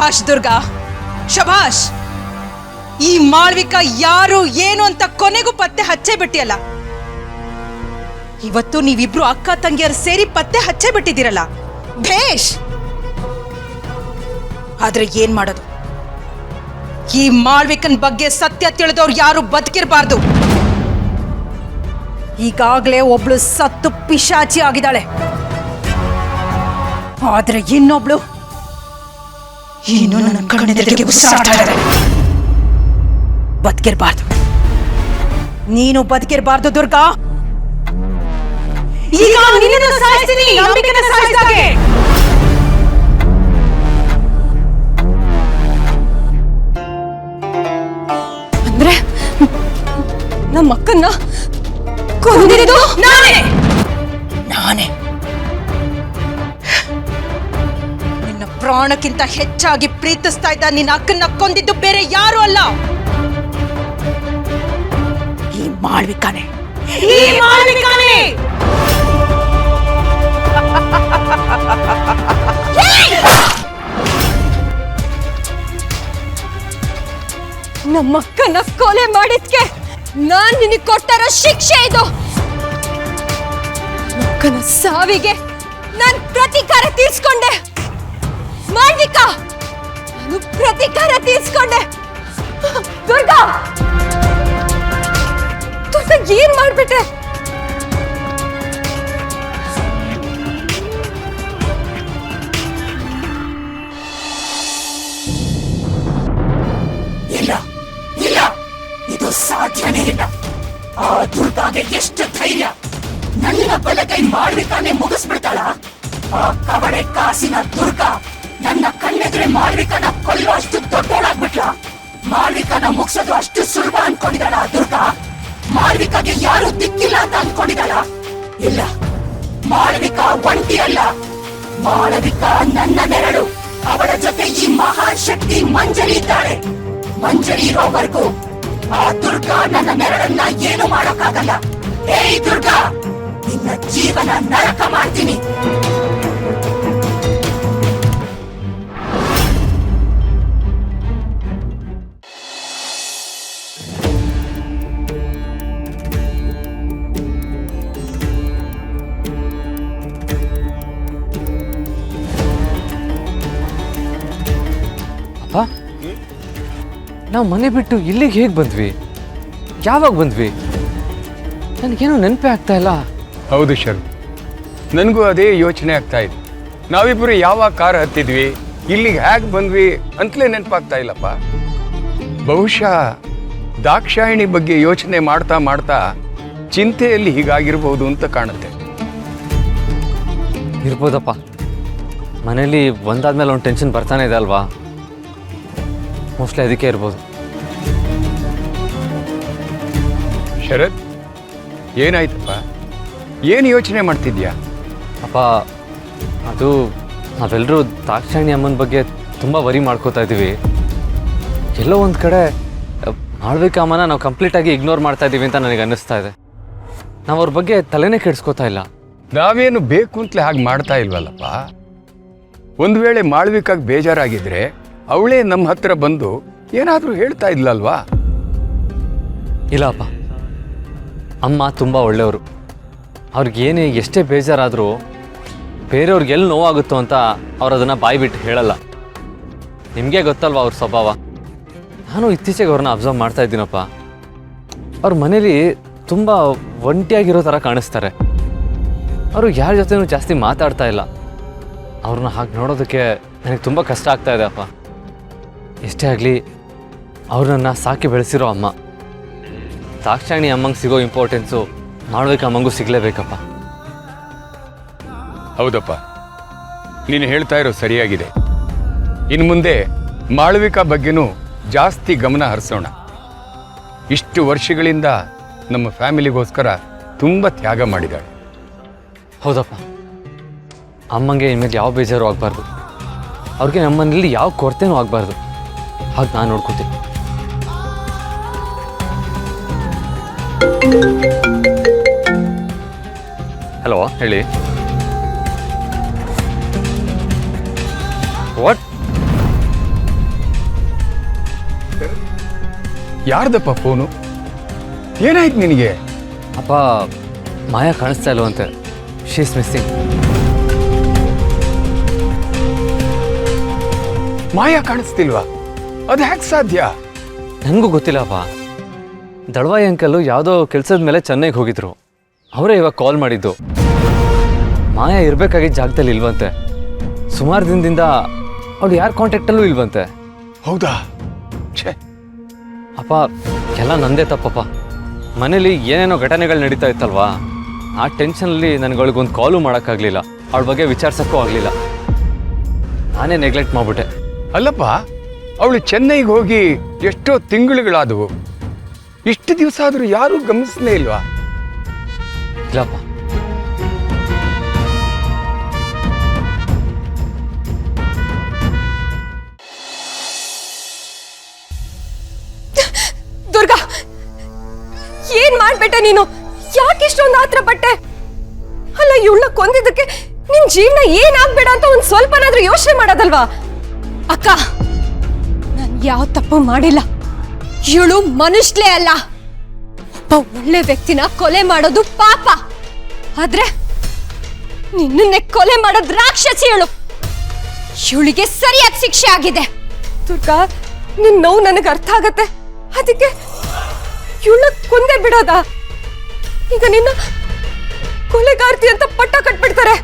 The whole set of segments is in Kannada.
ಶಭಾಷ್ ದುರ್ಗಾ, ಶಭಾಷ್. ಈ ಮಾಳ್ವಿಕಾ ಯಾರು ಏನು ಅಂತ ಕೊನೆಗೂ ಪತ್ತೆ ಹಚ್ಚೇ ಬಿಟ್ಟಿಯಲ್ಲ. ಇವತ್ತು ನೀವಿಬ್ರು ಅಕ್ಕ ತಂಗಿಯರು ಸೇರಿ ಪತ್ತೆ ಹಚ್ಚೇ ಬಿಟ್ಟಿದ್ದೀರಲ್ಲ, ಭೇಷ್. ಆದ್ರೆ ಏನ್ ಮಾಡೋದು? ಈ ಮಾಳ್ವಿಕನ್ ಬಗ್ಗೆ ಸತ್ಯ ತಿಳಿದವ್ರು ಯಾರು ಬದುಕಿರಬಾರ್ದು. ಈಗಾಗಲೇ ಒಬ್ಳು ಸತ್ತು ಪಿಶಾಚಿ ಆಗಿದ್ದಾಳೆ, ಆದ್ರೆ ಇನ್ನೊಬ್ಳು ಇನ್ನು ನನ್ನ ಕಣ್ಣೆದುರಿಗೆ ಉಸಿರಾಡ್ತಾಳೆ. ಬದುಕಿರಬಾರ್ದು, ನೀನು ಬದುಕಿರಬಾರ್ದು ದುರ್ಗಾ. ಈಗ ನಿನ್ನನ್ನು ಸಾಯಿಸ್ತೀನಿ, ಅಂಬಿಕನ ಸಾಯಿಸಿದಾಗೆ. ಅಂದ್ರೆ ನಮ್ಮ ಅಕ್ಕನ್ನ ಕೊಂದಿದ್ದು ನಾನೇ. ನಿನ್ನ ಪ್ರಾಣಕ್ಕಿಂತ ಹೆಚ್ಚಾಗಿ ಪ್ರೀತಿಸ್ತಾ ಇದ್ದ ನಿನ್ನ ಅಕ್ಕನ್ನ ಕೊಂದಿದ್ದು ಬೇರೆ ಯಾರು ಅಲ್ಲ, ಈ ಮಾಳ್ವಿಕಾನೇ. ನಮ್ಮಕ್ಕನ ಕೊಲೆ ಮಾಡಿದ್ಕೆ ನಾನ್ ನಿನಗೆ ಕೊಟ್ಟರೋ ಶಿಕ್ಷೆ ಇದು. ಮಕ್ಕನ ಸಾವಿಗೆ ನಾನ್ ಪ್ರತೀಕಾರ ತೀರ್ಸ್ಕೊಂಡೆ ಮಾಳ್ವಿಕಾ, ನಾನು ಪ್ರತೀಕಾರ ತೀರ್ಸ್ಕೊಂಡೆ. ದುರ್ಗಾ, ದುರ್ಗಾ ಏನ್ ಮಾಡ್ಬಿಟ್ರೆ? ಸಾಧ್ಯನೇ ಇಲ್ಲ. ಆ ದುರ್ಗಾಗೆ ಎಷ್ಟು ಧೈರ್ಯ! ನನ್ನ ಬಲಗೈ ಮಾಳ್ವಿಕಾನೆ ಮುಗಿಸ್ಬಿಡ್ತಾಳ. ಆ ಕವಡೆ ಕಾಸಿನ ದುರ್ಗಾ ನನ್ನ ಕಣ್ಣೆದುರೆ ಮಾಳ್ವಿಕನ ಕೊಲ್ಲುವಷ್ಟು ದೊಡ್ಡೋಳಾಗ್ಬಿಟ್ಲ. ಮಾಳ್ವಿಕನ ಮುಗಿಸೋದು ಅಷ್ಟು ಸುಲಭ ಅನ್ಕೊಂಡಿದ್ದಾಳ ದುರ್ಗಾ? ಮಾಳ್ವಿಕಾಗೆ ಯಾರು ದಿಕ್ಕಿಲ್ಲ ಅಂತ ಅನ್ಕೊಂಡಿದ್ದಾಳ? ಇಲ್ಲ, ಮಾಳ್ವಿಕಾ ಒಂಟಿ ಅಲ್ಲ. ಮಾಳವಿಕಾ ನನ್ನ ನೆರಳು. ಅವಳ ಜೊತೆ ಈ ಮಹಾನ್ ಶಕ್ತಿ ಮಂಜರಿ ಇದ್ದಾಳೆ. ಮಂಜರಿ ಇರೋವರೆಗೂ ಆ ದುರ್ಗಾ ನನ್ನ ನೆರಳನ್ನ ಏನು ಮಾಡೋಕ್ಕಾಗಲ್ಲ. ಏಯ್ ದುರ್ಗಾ, ನಿನ್ನ ಜೀವನ ನರಕ ಮಾಡ್ತೀನಿ. ಅಪ್ಪ, ನಾವು ಮನೆ ಬಿಟ್ಟು ಇಲ್ಲಿಗೆ ಹೇಗೆ ಬಂದ್ವಿ? ಯಾವಾಗ ಬಂದ್ವಿ? ನನಗೇನು ನೆನಪೇ ಆಗ್ತಾ ಇಲ್ಲ. ಹೌದು ಶರತ್, ನನಗೂ ಅದೇ ಯೋಚನೆ ಆಗ್ತಾ ಇದೆ. ನಾವಿಬ್ಬರು ಯಾವ ಕಾರ್ ಹತ್ತಿದ್ವಿ, ಇಲ್ಲಿಗೆ ಹೇಗೆ ಬಂದ್ವಿ ಅಂತಲೇ ನೆನಪಾಗ್ತಾ ಇಲ್ಲಪ್ಪ. ಬಹುಶಃ ದಾಕ್ಷಾಯಿಣಿ ಬಗ್ಗೆ ಯೋಚನೆ ಮಾಡ್ತಾ ಮಾಡ್ತಾ ಚಿಂತೆಯಲ್ಲಿ ಹೀಗಾಗಿರ್ಬೋದು ಅಂತ ಕಾಣುತ್ತೆ. ಇರ್ಬೋದಪ್ಪ, ಮನೇಲಿ ಒಂದಾದ್ಮೇಲೆ ಒಂದು ಟೆನ್ಷನ್ ಬರ್ತಾನೆ ಇದೆ ಅಲ್ವಾ? ಮೋಸ್ಟ್ಲಿ ಅದಕ್ಕೆ ಇರ್ಬೋದು. ಶರತ್, ಏನಾಯ್ತಪ್ಪ? ಏನು ಯೋಚನೆ ಮಾಡ್ತಿದ್ಯಾ? ಅಪ್ಪ, ಅದು ನಾವೆಲ್ಲರೂ ದಾಕ್ಷಾಯಿಣಿ ಅಮ್ಮನ ಬಗ್ಗೆ ತುಂಬ ವರಿ ಮಾಡ್ಕೋತಾ ಇದ್ದೀವಿ. ಎಲ್ಲೋ ಒಂದು ಕಡೆ ಮಾಳ್ವಿಕಾ ಅಮ್ಮನ ನಾವು ಕಂಪ್ಲೀಟಾಗಿ ಇಗ್ನೋರ್ ಮಾಡ್ತಾ ಇದ್ದೀವಿ ಅಂತ ನನಗೆ ಅನ್ನಿಸ್ತಾ ಇದೆ. ನಾವು ಅವ್ರ ಬಗ್ಗೆ ತಲೆನೇ ಕೆಡಿಸ್ಕೋತಾ ಇಲ್ಲ. ನಾವೇನು ಬೇಕು ಅಂತಲೇ ಹಾಗೆ ಮಾಡ್ತಾ ಇಲ್ವಲ್ಲಪ್ಪ. ಒಂದು ವೇಳೆ ಮಾಳ್ವಿಕಾಗೆ ಬೇಜಾರಾಗಿದ್ರೆ ಅವಳೇ ನಮ್ಮ ಹತ್ರ ಬಂದು ಏನಾದರೂ ಹೇಳ್ತಾ ಇದ್ಲಲ್ವಾ? ಇಲ್ಲ ಅಪ್ಪ, ಅಮ್ಮ ತುಂಬ ಒಳ್ಳೆಯವರು. ಅವ್ರಿಗೇನೇ ಎಷ್ಟೇ ಬೇಜಾರಾದರೂ ಬೇರೆಯವ್ರಿಗೆ ಎಲ್ಲಿ ನೋವಾಗುತ್ತೋ ಅಂತ ಅವ್ರು ಅದನ್ನು ಬಾಯಿ ಬಿಟ್ಟು ಹೇಳಲ್ಲ. ನಿಮಗೆ ಗೊತ್ತಲ್ವ ಅವ್ರ ಸ್ವಭಾವ. ನಾನು ಇತ್ತೀಚೆಗೆ ಅವ್ರನ್ನ ಅಬ್ಸರ್ವ್ ಮಾಡ್ತಾ ಇದ್ದೀನಪ್ಪ. ಅವ್ರ ಮನೇಲಿ ತುಂಬ ಒಂಟಿಯಾಗಿರೋ ಥರ ಕಾಣಿಸ್ತಾರೆ. ಅವರು ಯಾರ ಜೊತೆನೂ ಜಾಸ್ತಿ ಮಾತಾಡ್ತಾ ಇಲ್ಲ. ಅವ್ರನ್ನ ಹಾಗೆ ನೋಡೋದಕ್ಕೆ ನನಗೆ ತುಂಬ ಕಷ್ಟ ಆಗ್ತಾ ಇದೆ ಅಪ್ಪ. ಎಷ್ಟೇ ಆಗಲಿ ಅವ್ರನ್ನ ಸಾಕಿ ಬೆಳೆಸಿರೋ ಅಮ್ಮ. ದಾಕ್ಷಾಯಿಣಿ ಅಮ್ಮಂಗೆ ಸಿಗೋ ಇಂಪಾರ್ಟೆನ್ಸು ಮಾಳ್ವಿಕಾ ಅಮ್ಮಂಗೂ ಸಿಗಲೇಬೇಕಪ್ಪ. ಹೌದಪ್ಪ, ನೀನು ಹೇಳ್ತಾ ಇರೋ ಸರಿಯಾಗಿದೆ. ಇನ್ನು ಮುಂದೆ ಮಾಳ್ವಿಕಾ ಬಗ್ಗೆನೂ ಜಾಸ್ತಿ ಗಮನ ಹರಿಸೋಣ. ಇಷ್ಟು ವರ್ಷಗಳಿಂದ ನಮ್ಮ ಫ್ಯಾಮಿಲಿಗೋಸ್ಕರ ತುಂಬ ತ್ಯಾಗ ಮಾಡಿದ್ದಾಳೆ. ಹೌದಪ್ಪ, ಅಮ್ಮಂಗೆ ಇನ್ಮೇಲೆ ಯಾವ ಬೇಜಾರು ಆಗಬಾರ್ದು. ಅವ್ರಿಗೆ ನಮ್ಮನೇಲಿ ಯಾವ ಕೊರತೆನೂ ಆಗಬಾರ್ದು. ಹಾಗೆ ನಾನು ನೋಡ್ಕೋತೀನಿ. ಹಲೋ, ಹೇಳಿ. ವಾಟ್? ಯಾರ್ದಪ್ಪ ಫೋನು? ಏನಾಯ್ತು ನಿನಗೆ? ಅಪ್ಪ, ಮಾಯಾ ಕಾಣಿಸ್ತಾ ಇಲ್ವಂತೆ. She's missing. ಮಾಯಾ ಕಾಣಿಸ್ತಿಲ್ವಾ? ಅದು ಹ್ಯಾಕ್ ಸಾಧ್ಯ? ನನಗೂ ಗೊತ್ತಿಲ್ಲಪ್ಪ. ದಳವಾಯಿ ಅಂಕಲ್ಲು ಯಾವುದೋ ಕೆಲಸದ ಮೇಲೆ ಚೆನ್ನೈಗೆ ಹೋಗಿದ್ರು. ಅವರೇ ಇವಾಗ ಕಾಲ್ ಮಾಡಿದ್ದು. ಮಾಯಾ ಇರಬೇಕಾಗಿದ್ದ ಜಾಗದಲ್ಲಿ ಇಲ್ವಂತೆ. ಸುಮಾರು ದಿನದಿಂದ ಅವಳು ಯಾರ ಕಾಂಟ್ಯಾಕ್ಟಲ್ಲೂ ಇಲ್ವಂತೆ. ಹೌದಾ? ಛೇ, ಅಪ್ಪ, ಎಲ್ಲ ನಂದೇ ತಪ್ಪಪ್ಪ. ಮನೇಲಿ ಏನೇನೋ ಘಟನೆಗಳು ನಡೀತಾ ಇತ್ತಲ್ವಾ, ಆ ಟೆನ್ಷನಲ್ಲಿ ನನಗೆ ಅವಳಿಗೊಂದು ಕಾಲು ಮಾಡೋಕ್ಕಾಗಲಿಲ್ಲ. ಅವಳ ಬಗ್ಗೆ ವಿಚಾರಿಸೋಕ್ಕೂ ಆಗಲಿಲ್ಲ. ನಾನೇ ನೆಗ್ಲೆಕ್ಟ್ ಮಾಡಿಬಿಟ್ಟೆ. ಅಲ್ಲಪ್ಪ, ಅವಳು ಚೆನ್ನೈಗೆ ಹೋಗಿ ಎಷ್ಟೋ ತಿಂಗಳುಗಳಾದವು. ಇಷ್ಟು ದಿವಸ ಆದರೂ ಯಾರೂ ಗಮನಿಸಲೇ ಇಲ್ವಾ? ಇಲ್ಲಪ್ಪ. ದುರ್ಗಾ, ಏನ್ ಮಾಡ್ಬಿಟ್ಟೆ ನೀನು? ಯಾಕೆ ಇಷ್ಟೊಂದು ಆತ್ರ ಪಟ್ಟೆ? ಅಲ್ಲ, ಇವಳನ್ನ ಕೊಂದಿದ್ದಕ್ಕೆ ನಿನ್ ಜೀವನ ಏನಾಗ್ಬೇಡ ಅಂತ ಒಂದ್ ಸ್ವಲ್ಪನಾದ್ರೂ ಯೋಚನೆ ಮಾಡೋದಲ್ವಾ? ಅಕ್ಕ, ನಾನ್ ಯಾವ ತಪ್ಪು ಮಾಡಿಲ್ಲ. ಇವಳು ಮನುಷ್ಯಲೇ ಅಲ್ಲ. ಒಬ್ಬ ಒಳ್ಳೆ ವ್ಯಕ್ತಿನ ಕೊಲೆ ಮಾಡೋದು ಪಾಪ. ಆದ್ರೆ ನಿನ್ನನ್ನೇ ಕೊಲೆ ಮಾಡೋದು ರಾಕ್ಷಸಿ ಇವಳು. ಇವಳಿಗೆ ಸರಿಯಾದ ಶಿಕ್ಷೆ ಆಗಿದೆ. ದುರ್ಗಾ, ನಿನ್ ನೋವು ನನಗೆ ಅರ್ಥ ಆಗತ್ತೆ. ಅದಕ್ಕೆ ಇವಳ ಕೊಂದೇ ಬಿಡೋದಾ? ಈಗ ನಿನ್ನ ಕೊಲೆಗಾರ್ತಿ ಅಂತ ಪಟ್ಟ ಕಟ್ಬಿಡ್ತಾರೆ.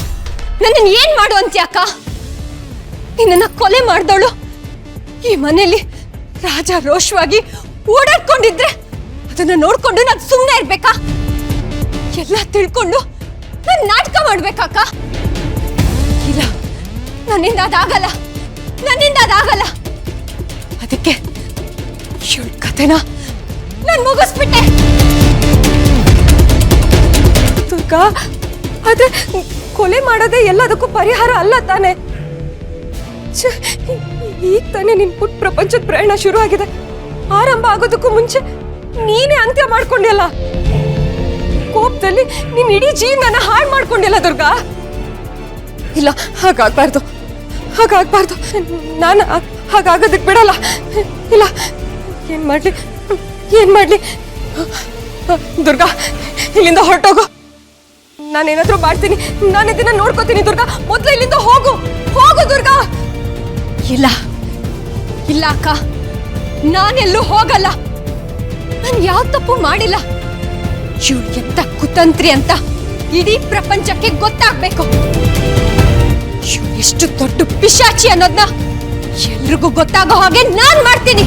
ನನ್ನ ಏನ್ ಮಾಡು ಅಂತ್ಯ ಅಕ್ಕ? ನಿನ್ನ ಕೊಲೆ ಮಾಡ್ದವಳು ಈ ಮನೆಯಲ್ಲಿ ರಾಜ ರೋಷವಾಗಿ ಓಡಾಡ್ಕೊಂಡಿದ್ರೆ ಅದನ್ನ ನೋಡ್ಕೊಂಡು ನಾನು ಸುಮ್ಮನೆ ಇರ್ಬೇಕಾ? ಎಲ್ಲ ತಿಳ್ಕೊಂಡು ನಾನು ನಾಟಕ ಮಾಡ್ಬೇಕಾಕ? ಇಲ್ಲ, ನನ್ನಿಂದ ಅದಾಗಲ್ಲ, ನನ್ನಿಂದ ಅದಾಗಲ್ಲ. ಅದಕ್ಕೆ ಇವಳ ಕಥೆನ ನಾನು ಮುಗಿಸ್ಬಿಟ್ಟೆ. ದುರ್ಗಾ, ಆದ್ರೆ ಕೊಲೆ ಮಾಡೋದೇ ಎಲ್ಲದಕ್ಕೂ ಪರಿಹಾರ ಅಲ್ಲ ತಾನೆ. ಈಗ ತಾನೇ ನಿನ್ ಪುಟ್ಟ ಪ್ರಪಂಚದ ಪ್ರಯಾಣ ಶುರು ಆಗಿದೆ. ಆರಂಭ ಆಗೋದಕ್ಕೂ ಮುಂಚೆ ನೀನೇ ಅಂತ್ಯ ಮಾಡ್ಕೊಂಡಿಲ್ಲ. ಕೋಪದಲ್ಲಿ ನಿನ್ ಇಡೀ ಜೀವನ ಹಾಳು ಮಾಡ್ಕೊಂಡಿಲ್ಲ ದುರ್ಗಾ. ಇಲ್ಲ, ಹಾಗಾಗ್ಬಾರ್ದು, ಹಾಗಾಗ್ಬಾರ್ದು. ನಾನು ಹಾಗಾಗೋದಕ್ಕೆ ಬಿಡಲ್ಲ. ಇಲ್ಲ, ಏನ್ ಮಾಡ್ಲಿ, ಏನ್ ಮಾಡ್ಲಿ? ದುರ್ಗಾ, ಇಲ್ಲಿಂದ ಹೊರಟೋಗು. ನಾನೇನಾದ್ರೂ ಮಾಡ್ತೀನಿ, ನಾನು ಇದನ್ನ ನೋಡ್ಕೋತೀನಿ. ದುರ್ಗಾ, ಮೊದ್ಲು ಇಲ್ಲಿಂದ ಹೋಗು, ಹೋಗು ದುರ್ಗಾ. ಇಲ್ಲ ಇಲ್ಲ ಅಕ್ಕ, ನಾನೆಲ್ಲೂ ಹೋಗಲ್ಲ. ನಾನು ಯಾವ ತಪ್ಪು ಮಾಡಿಲ್ಲ. ಇವಳು ಎಂತ ಕುತಂತ್ರಿ ಅಂತ ಇಡೀ ಪ್ರಪಂಚಕ್ಕೆ ಗೊತ್ತಾಗ್ಬೇಕು. ಇವಳು ಎಷ್ಟು ದೊಡ್ಡ ಪಿಶಾಚಿ ಅನ್ನೋದನ್ನ ಎಲ್ರಿಗೂ ಗೊತ್ತಾಗೋ ಹಾಗೆ ನಾನ್ ಮಾಡ್ತೀನಿ.